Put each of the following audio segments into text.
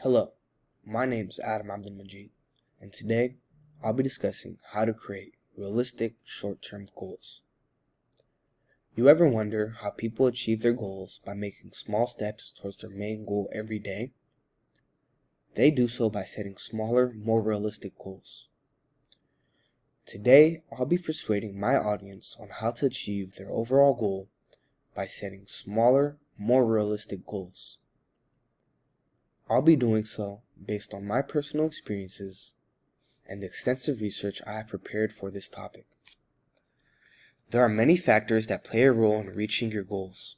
Hello, my name is Adam Abdul-Majid, and today I'll be discussing how to create realistic short-term goals. You ever wonder how people achieve their goals by making small steps towards their main goal every day? They do so by setting smaller, more realistic goals. Today, I'll be persuading my audience on how to achieve their overall goal by setting smaller, more realistic goals. I'll be doing so based on my personal experiences and the extensive research I have prepared for this topic. There are many factors that play a role in reaching your goals.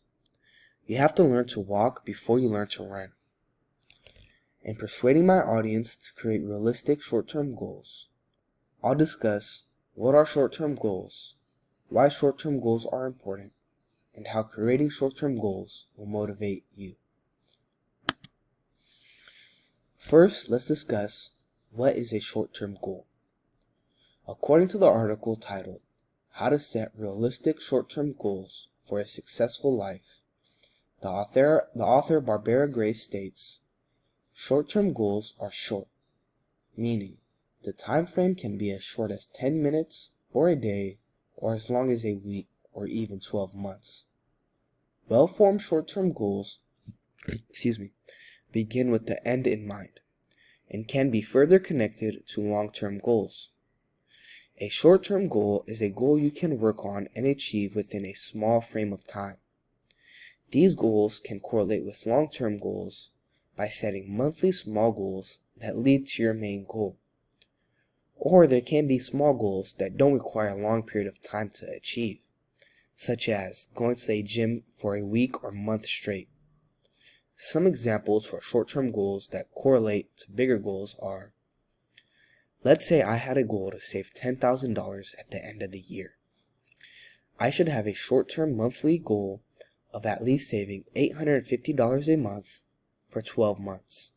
You have to learn to walk before you learn to run. In persuading my audience to create realistic short-term goals, I'll discuss what are short-term goals, why short-term goals are important, and how creating short-term goals will motivate you. First, let's discuss what is a short-term goal. According to the article titled, How to Set Realistic Short-Term Goals for a Successful Life, the author Barbara Gray states, short-term goals are short, meaning the time frame can be as short as 10 minutes or a day or as long as a week or even 12 months. Well-formed short-term goals begin with the end in mind and can be further connected to long-term goals. A short-term goal is a goal you can work on and achieve within a small frame of time. These goals can correlate with long-term goals by setting monthly small goals that lead to your main goal. Or there can be small goals that don't require a long period of time to achieve, such as going to a gym for a week or month straight. Some examples for short-term goals that correlate to bigger goals are, let's say I had a goal to save $10,000 at the end of the year. I should have a short-term monthly goal of at least saving $850 a month for 12 months.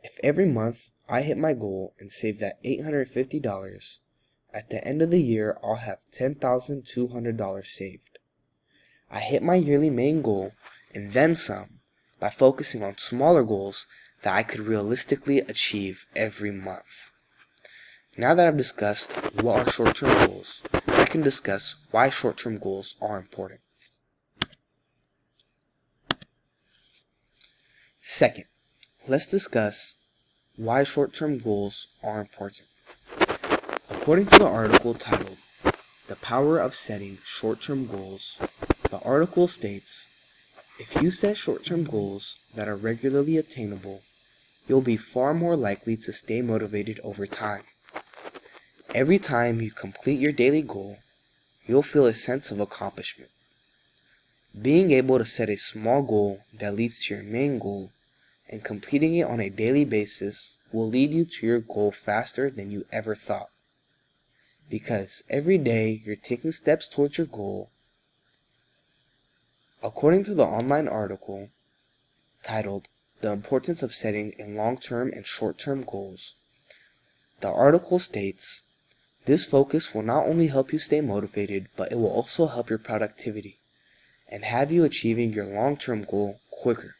If every month I hit my goal and save that $850, at the end of the year I'll have $10,200 saved. I hit my yearly main goal and then some by focusing on smaller goals that I could realistically achieve every month. Now that I've discussed what are short-term goals, I can discuss why short-term goals are important. Second, let's discuss why short-term goals are important. According to the article titled, The Power of Setting Short-Term Goals, the article states, if you set short-term goals that are regularly attainable, you'll be far more likely to stay motivated over time. Every time you complete your daily goal, you'll feel a sense of accomplishment. Being able to set a small goal that leads to your main goal and completing it on a daily basis will lead you to your goal faster than you ever thought. Because every day you're taking steps towards your goal. According to the online article titled The Importance of Setting in Long-Term and Short-Term Goals, the article states, this focus will not only help you stay motivated, but it will also help your productivity and have you achieving your long-term goal quicker.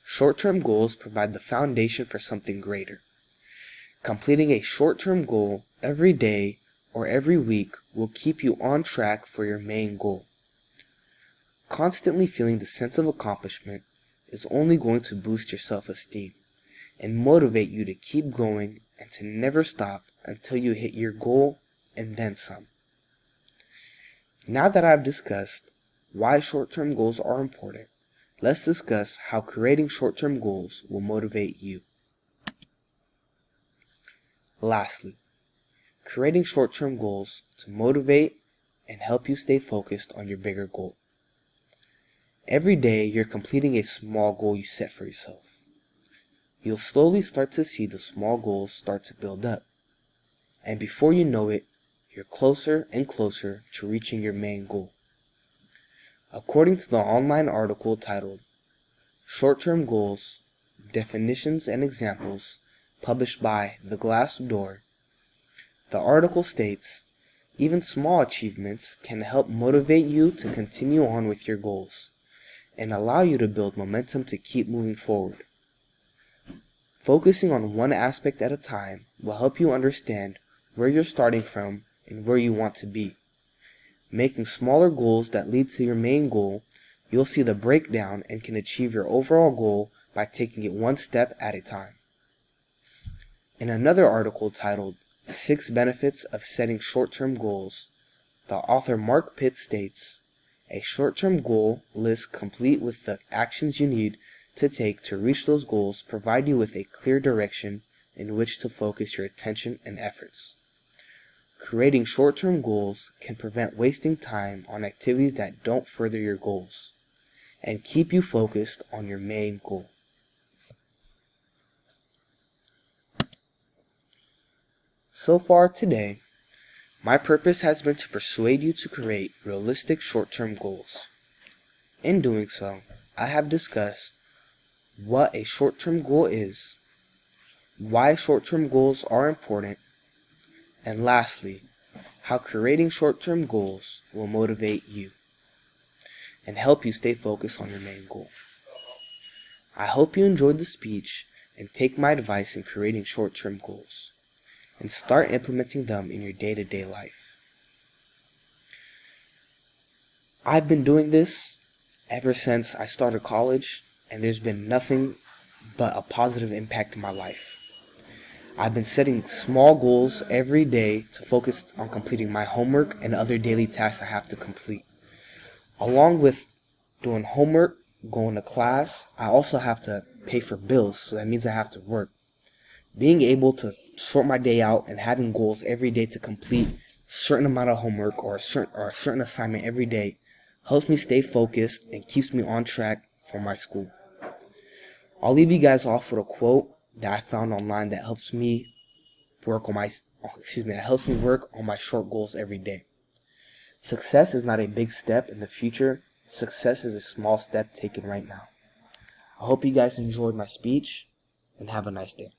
Short-term goals provide the foundation for something greater. Completing a short-term goal every day or every week will keep you on track for your main goal. Constantly feeling the sense of accomplishment is only going to boost your self-esteem and motivate you to keep going and to never stop until you hit your goal and then some. Now that I've discussed why short-term goals are important, let's discuss how creating short-term goals will motivate you. Lastly, creating short-term goals to motivate and help you stay focused on your bigger goal. Every day you're completing a small goal you set for yourself. You'll slowly start to see the small goals start to build up. And before you know it, you're closer and closer to reaching your main goal. According to the online article titled, Short-Term Goals, Definitions and Examples, published by The Glass Door, the article states, even small achievements can help motivate you to continue on with your goals and allow you to build momentum to keep moving forward. Focusing on one aspect at a time will help you understand where you're starting from and where you want to be. Making smaller goals that lead to your main goal, you'll see the breakdown and can achieve your overall goal by taking it one step at a time. In another article titled 6 Benefits of Setting Short-Term Goals, the author Mark Pitt states, "A short-term goal list complete with the actions you need to take to reach those goals provide you with a clear direction in which to focus your attention and efforts. Creating short-term goals can prevent wasting time on activities that don't further your goals and keep you focused on your main goal." So far today, my purpose has been to persuade you to create realistic short-term goals. In doing so, I have discussed what a short-term goal is, why short-term goals are important, and lastly, how creating short-term goals will motivate you and help you stay focused on your main goal. I hope you enjoyed the speech and take my advice in creating short-term goals and start implementing them in your day-to-day life. I've been doing this ever since I started college, and there's been nothing but a positive impact in my life. I've been setting small goals every day to focus on completing my homework and other daily tasks I have to complete. Along with doing homework, going to class, I also have to pay for bills, so that means I have to work. Being able to sort my day out and having goals every day to complete a certain amount of homework or a certain assignment every day helps me stay focused and keeps me on track for my school. I'll leave you guys off with a quote that I found online that helps me work on my short goals every day. Success is not a big step in the future. Success is a small step taken right now. I hope you guys enjoyed my speech and have a nice day.